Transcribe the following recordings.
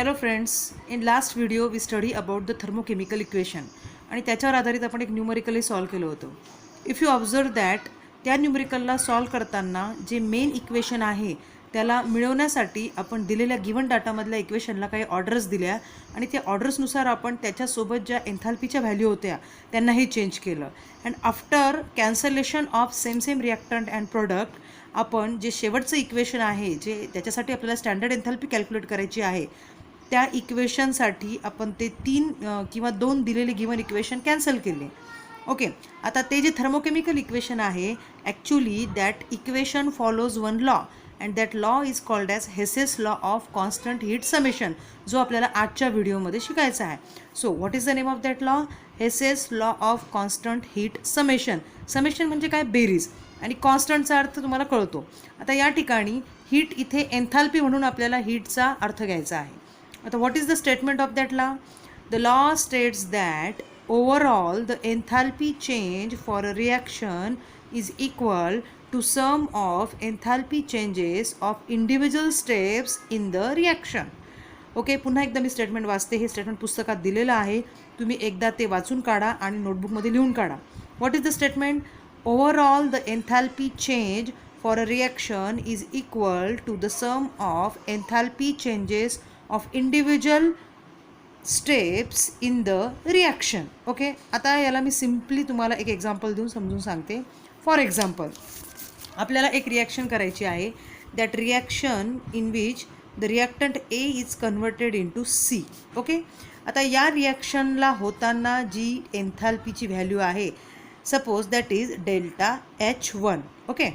Hello friends, in last video we study about the thermochemical equation आणि त्याच्यावर आधारित आपण एक न्यूमरिकली सॉल्व केलं होतं. इफ यू ऑब्झर्व दॅट त्या न्यूमरिकलला सॉल्व करताना जे मेन इक्वेशन आहे त्याला मिळवण्यासाठी आपण दिलेल्या गिवन डाटामधल्या इक्वेशनला काही ऑर्डर्स दिल्या आणि त्या ऑर्डर्सनुसार आपण त्याच्यासोबत ज्या एन्थाल्पीच्या व्हॅल्यू होत्या त्यांनाही चेंज केलं. And after cancellation of same reactant and product आपण जे शेवटचं इक्वेशन आहे जे त्याच्यासाठी आपल्याला स्टँडर्ड एन्थाल्पी कॅल्क्युलेट करायची आहे त्या इक्वेशनसाठी आपण ते 3 किंवा 2 दिलेले गिवन इक्वेशन कॅन्सल केले. ओके, आता ते जे थर्मोकेमिकल इक्वेशन आहे actually that equation follows one law and that law is called as Hess's law of constant heat summation, जो आपल्याला आजच्या व्हिडिओमध्ये शिकायचा आहे. So what is the name of that law? Hess's law of constant heat summation. Summation म्हणजे काय? बेरीज. आणि कॉन्स्टंटचा अर्थ तुम्हाला कळतो. आता या ठिकाणी हीट इथे एन्थाल्पी म्हणून आपल्याला हीटचा अर्थ घ्यायचा आहे. आता what is the statement of that law? The law states that overall the enthalpy change for a reaction is equal to sum of enthalpy changes of individual steps in the reaction. Okay, पुन्हा एकदा मी statement वाचते. हे statement पुस्तकात दिलेलं आहे, तुम्ही एकदा ते वाचून काढा आणि नोटबुकमध्ये लिहून काढा. What is the statement? Overall, the enthalpy change for a reaction is equal to the sum of enthalpy changes of individual steps in the reaction. Okay, आता याला मी सिम्पली तुम्हाला एक एक्झाम्पल देऊन समजून सांगते. फॉर एक्झाम्पल, आपल्याला एक रिॲक्शन करायची आहे. That reaction in which the reactant A is converted into C. Okay, आता या रिॲक्शनला होताना जी एन्थाल्पीची व्हॅल्यू आहे suppose that is delta H1. Okay,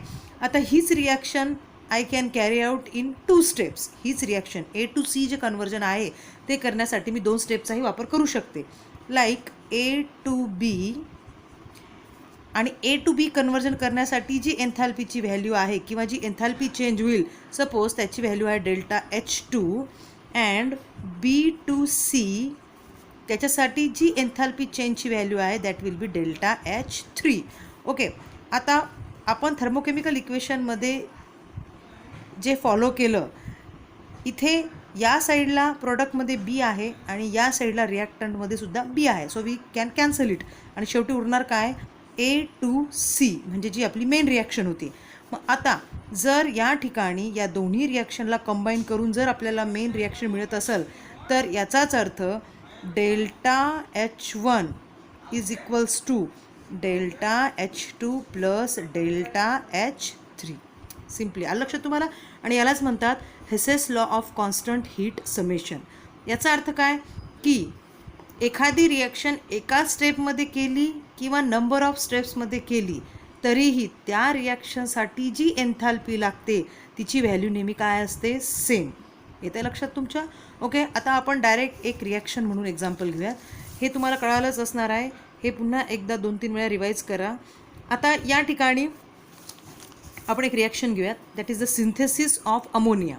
आता हीच reaction I can carry out in 2 steps. हीच रिॲक्शन ए टू सी जे कन्वर्जन आहे ते करण्यासाठी मी 2 स्टेपचाही वापर करू शकते. Like A to B. आणि ए टू बी कन्वर्जन करण्यासाठी जी एन्थाल्पीची व्हॅल्यू आहे किंवा जी एन्थाल्पी चेंज होईल सपोज त्याची व्हॅल्यू आहे delta H2 and B to C त्याच्यासाठी जी एन्थाल्पी चेंजची व्हॅल्यू आहे that will be delta H3. Okay, आता आपण थर्मोकेमिकल इक्वेशनमध्ये जे फॉलो केलं, इथे या साईडला प्रोडक्टमध्ये बी आहे आणि या साईडला रिॲक्टंटमध्ये सुद्धा बी आहे. So we can cancel it आणि शेवटी उरणार काय? ए टू सी, म्हणजे जी आपली मेन रिॲक्शन होती. मग आता जर या ठिकाणी या दोन्ही रिॲक्शनला कंबाईन करून जर आपल्याला मेन रिॲक्शन मिळत असेल तर याचाच अर्थ delta H1 is equals to delta H2 plus delta H3. Simply आलं लक्षात तुम्हाला? आणि यालाच म्हणतात Hess's law of constant heat summation. याचा अर्थ काय की एखादी रिॲक्शन एकाच स्टेपमध्ये केली किंवा नंबर ऑफ स्टेप्समध्ये केली तरीही त्या रिॲक्शनसाठी जी एन्थाल्पी लागते तिची व्हॅल्यू नेहमी काय असते? सेम. येते लक्षात तुमच्या? ओके, आता आपण डायरेक्ट एक रिॲक्शन म्हणून एक्झाम्पल घेऊयात. हे तुम्हाला कळालंच असणार आहे. हे पुन्हा एकदा 2-3 वेळा रिवाईज करा. आता या ठिकाणी आपण एक रिॲक्शन घेऊयात. That is the synthesis of ammonia.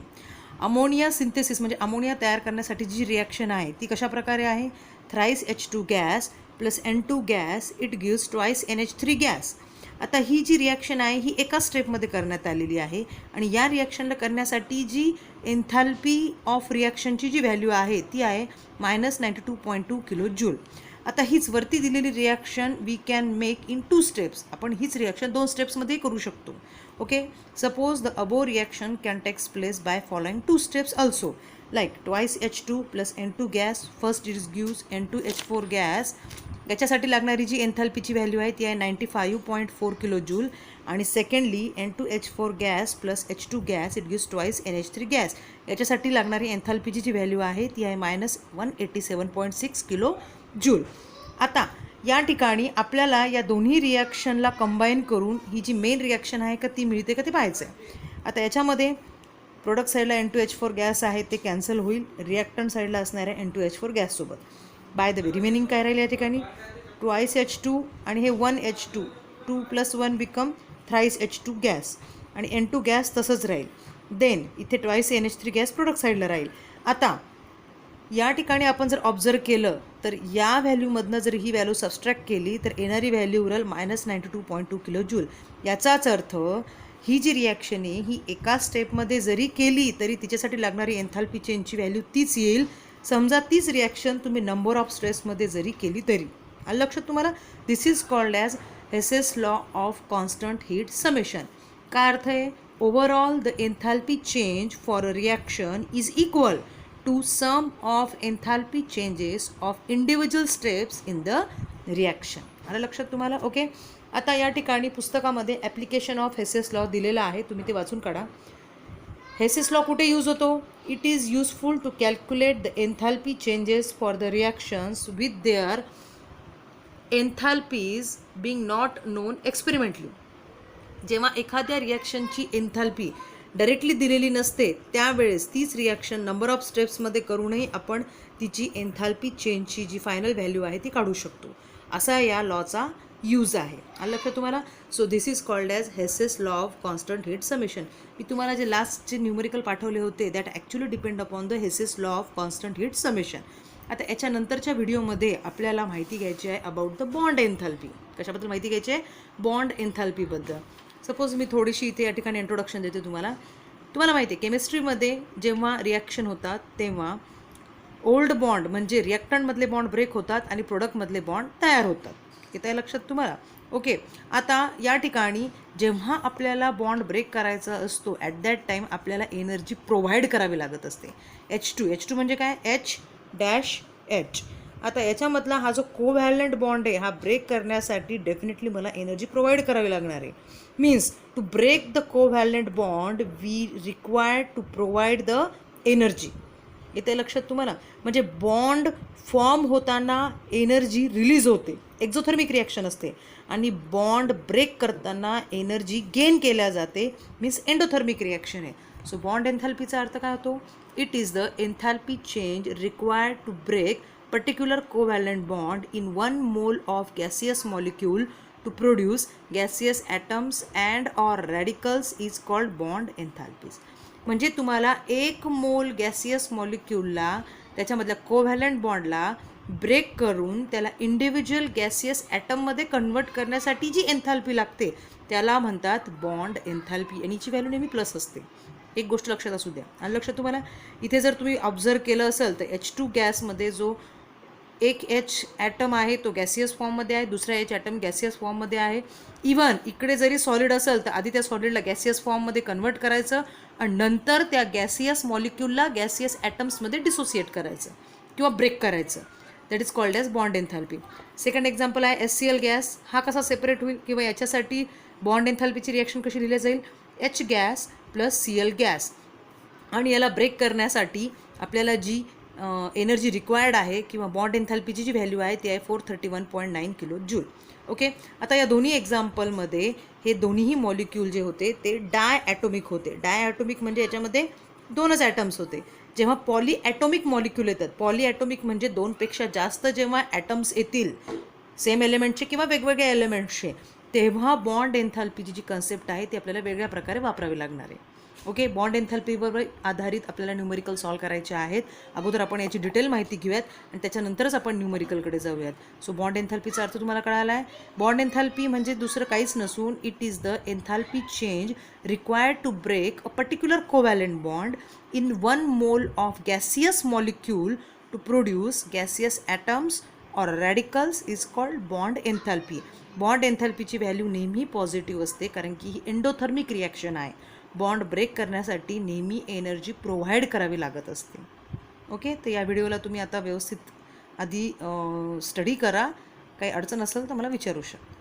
Ammonia synthesis म्हणजे अमोनिया तयार करण्यासाठी जी रिॲक्शन आहे ती कशा प्रकारे आहे? Thrice H2 gas plus N2 gas it gives twice NH3 gas. आता ही जी रिॲक्शन आहे ही एका स्टेपमध्ये करण्यात आलेली आहे आणि या रिॲक्शनला करण्यासाठी जी एन्थाल्पी ऑफ रिॲक्शनची जी व्हॅल्यू आहे ती आहे -92.2 किलो जूल. आता हीच वरती दिलेली reaction we can make in 2 steps. आपण हीच रिॲक्शन 2 स्टेप्समध्ये करू शकतो. Okay, suppose the above reaction can takes place by following 2 steps also. Like twice H2 plus N2 gas. First it gives N2H4 gas. याच्यासाठी लागणारी जी एन्थाल्पीची व्हॅल्यू आहे ती आहे 95.4 किलो जूल. आणि secondly N2H4 gas plus H2 gas it gives twice NH3 gas. याच्यासाठी लागणारी एन्थाल्पीची जी व्हॅल्यू आहे ती आहे -187.6 किलो जूल. आता या ठिकाणी आपल्याला या दोन्ही रिॲक्शनला कंबाईन करून ही जी मेन रिॲक्शन आहे का ती मिळते का ते पाहायचं आहे. आता याच्यामध्ये प्रोडक्ट साईडला N2H4 गॅस आहे ते कॅन्सल होईल रिॲक्टंट साईडला असणाऱ्या N2H4 गॅससोबत. बाय द वे रिमेनिंग काय राहील या ठिकाणी? ट्वाईस H2 आणि हे 1 H2. 2 + 1 become thrice H2 gas आणि N2 गॅस तसंच राहील. देन इथे ट्वाईस NH3 गॅस प्रोडक्ट साईडला राहील. आता या ठिकाणी आपण जर ऑब्झर्व केलं तर या व्हॅल्यूमधनं जर ही व्हॅल्यू सबस्ट्रॅक्ट केली तर येणारी व्हॅल्यू उरल -92.2 किलो जूल. याचाच अर्थ ही जी रिॲक्शन आहे ही एका स्टेपमध्ये जरी केली तरी तिच्यासाठी लागणारी एन्थाल्पी चेंजची व्हॅल्यू तीच येईल. समजा तीच रिॲक्शन तुम्ही नंबर ऑफ स्ट्रेसमध्ये जरी केली तरी. आलं लक्षात तुम्हाला? This is called as Hess's law of constant heat summation. काय अर्थ आहे? Overall the enthalpy change for a reaction is equal to sum of enthalpy changes of individual steps in the reaction. आलं लक्षात तुम्हाला? ओके. आता या ठिकाणी पुस्तकामध्ये ॲप्लिकेशन ऑफ हेसेस लॉ दिलेला आहे, तुम्ही ते वाचून काढा. हेसेस लॉ कुठे यूज होतो? It is useful to calculate the enthalpy changes for the reactions with their enthalpies being not known experimentally. जेव्हा एखाद्या रिॲक्शनची एन्थाल्पी डायरेक्टली दिलेली नसते त्यावेळेस तीच रिॲक्शन नंबर ऑफ स्टेप्समध्ये करूनही आपण तिची एन्थाल्पी चेंजची जी फायनल व्हॅल्यू आहे ती काढू शकतो. असा या लॉचा यूज आहे. आलं लक्षात तुम्हाला? So this is called as Hess's law of constant heat summation. मी तुम्हाला जे लास्टचे न्यूमेरिकल पाठवले होते that actually depend upon the Hess's law of constant heat summation. आता याच्यानंतरच्या व्हिडिओमध्ये आपल्याला माहिती घ्यायची आहे अबाउट द बॉन्ड एन्थाल्पी. कशाबद्दल माहिती घ्यायची आहे? बॉन्ड एन्थाल्पीबद्दल. सपोज मी थोडीशी इथे या ठिकाणी इंट्रोडक्शन देते तुम्हाला. तुम्हाला माहिती आहे केमिस्ट्रीमध्ये जेव्हा रिॲक्शन होतात तेव्हा ओल्ड बॉन्ड म्हणजे रिॲक्टंटमधले बॉन्ड ब्रेक होतात आणि प्रोडक्टमधले बॉन्ड तयार होतात. येतं आहे लक्षात तुम्हाला? ओके. आता या ठिकाणी जेव्हा आपल्याला बॉन्ड ब्रेक करायचा असतो ॲट दॅट टाईम आपल्याला एनर्जी प्रोव्हाइड करावी लागत असते. H2 म्हणजे काय? H-H. आता याच्यामधला हा जो कोव्हॅलंट बॉन्ड आहे हा ब्रेक करण्यासाठी डेफिनेटली मला एनर्जी प्रोव्हाइड करावी लागणार आहे. Means to break the covalent bond we required to provide the energy. येते लक्षात तुम्हाला? म्हणजे बॉन्ड फॉर्म होताना एनर्जी रिलीज होते, एक्झोथर्मिक रिॲक्शन असते, आणि बॉन्ड ब्रेक करताना एनर्जी गेन केल्या जाते, मीन्स एंडोथर्मिक रिॲक्शन आहे. सो बॉन्ड एन्थाल्पीचा अर्थ काय होतो? It is the enthalpy change required to break particular covalent bond in 1 mole of gaseous molecule to produce gaseous atoms and or radicals is called bond enthalpies. म्हणजे तुम्हाला 1 मोल gaseous मॉलिक्यूलला त्याच्यामधल्या covalent बॉन्डला break करून त्याला इंडिव्हिज्युअल गॅसियस ॲटममध्ये कन्वर्ट करण्यासाठी जी enthalpy लागते त्याला म्हणतात बॉन्ड एन्थाल्पी, आणि हिची व्हॅल्यू नेहमी प्लस असते. एक गोष्ट लक्षात असू द्या. आणि लक्षात तुम्हाला इथे जर तुम्ही ऑब्झर्व केलं असेल तर H2 गॅसमध्ये जो एक H ॲटम आहे तो गॅसियस फॉर्ममध्ये आहे, दुसरा H ॲटम गॅसियस फॉर्ममध्ये आहे. इवन इकडे जरी सॉलिड असेल तर आधी त्या सॉलिडला गॅसियस फॉर्ममध्ये कन्वर्ट करायचं आणि नंतर त्या गॅसियस मॉलिक्यूलला गॅसियस ॲटम्समध्ये डिसोसिएट करायचं किंवा ब्रेक करायचं. That is called as bond enthalpy. Second example आहे HCl गॅस. हा कसा सेपरेट होईल किंवा याच्यासाठी बॉन्ड एन्थाल्पीची रिॲक्शन कशी लिहिली जाईल? H gas plus Cl gas. आणि याला ब्रेक करण्यासाठी आपल्याला जी एनर्जी रिक्वायर्ड आहे किंवा बॉन्ड एन्थाल्पीची जी व्हॅल्यू आहे ती आहे 431.9 किलो जूल. ओके. आता या दोन्ही एक्झाम्पलमध्ये हे दोन्हीही मॉलिक्यूल जे होते ते डाय ॲटोमिक होते. डाय ॲटोमिक म्हणजे याच्यामध्ये 2च ॲटम्स होते. जेव्हा पॉली ॲटोमिक मॉलिक्यूल येतात, पॉली ॲटोमिक म्हणजे 2पेक्षा जास्त जेव्हा ॲटम्स येतील सेम एलिमेंटचे किंवा वेगवेगळ्या एलिमेंट्सचे, तेव्हा बॉन्ड एन्थाल्पीची जी कन्सेप्ट आहे ती आपल्याला वेगळ्या प्रकारे वापरावी लागणार आहे. ओके. बॉन्ड एन्थाल्पीवर आधारित आपल्याला न्यूमेरिकल सॉल्व करायचे आहेत. अगोदर आपण याची डिटेल माहिती घेऊयात आणि त्याच्यानंतरच आपण न्यूमेरिकलकडे जाऊयात. सो बॉन्ड एन्थाल्पीचा अर्थ तुम्हाला कळाला आहे. बॉन्ड एन्थाल्पी म्हणजे दुसरं काहीच नसून it is the enthalpy change required to break a particular covalent bond in 1 mole of gaseous molecule to produce gaseous atoms और radicals is called bond enthalpy. Bond एन्थाल्पीची व्हॅल्यू नेहमी पॉझिटिव्ह असते कारण की ही एंडोथर्मिक रिॲक्शन आहे. Bond break करण्यासाठी नेहमी एनर्जी प्रोव्हाइड करावी लागत असते. ओके. तर या व्हिडिओला तुम्ही आता व्यवस्थित आधी स्टडी करा. काही अडचण असेल तर मला विचारू शकता.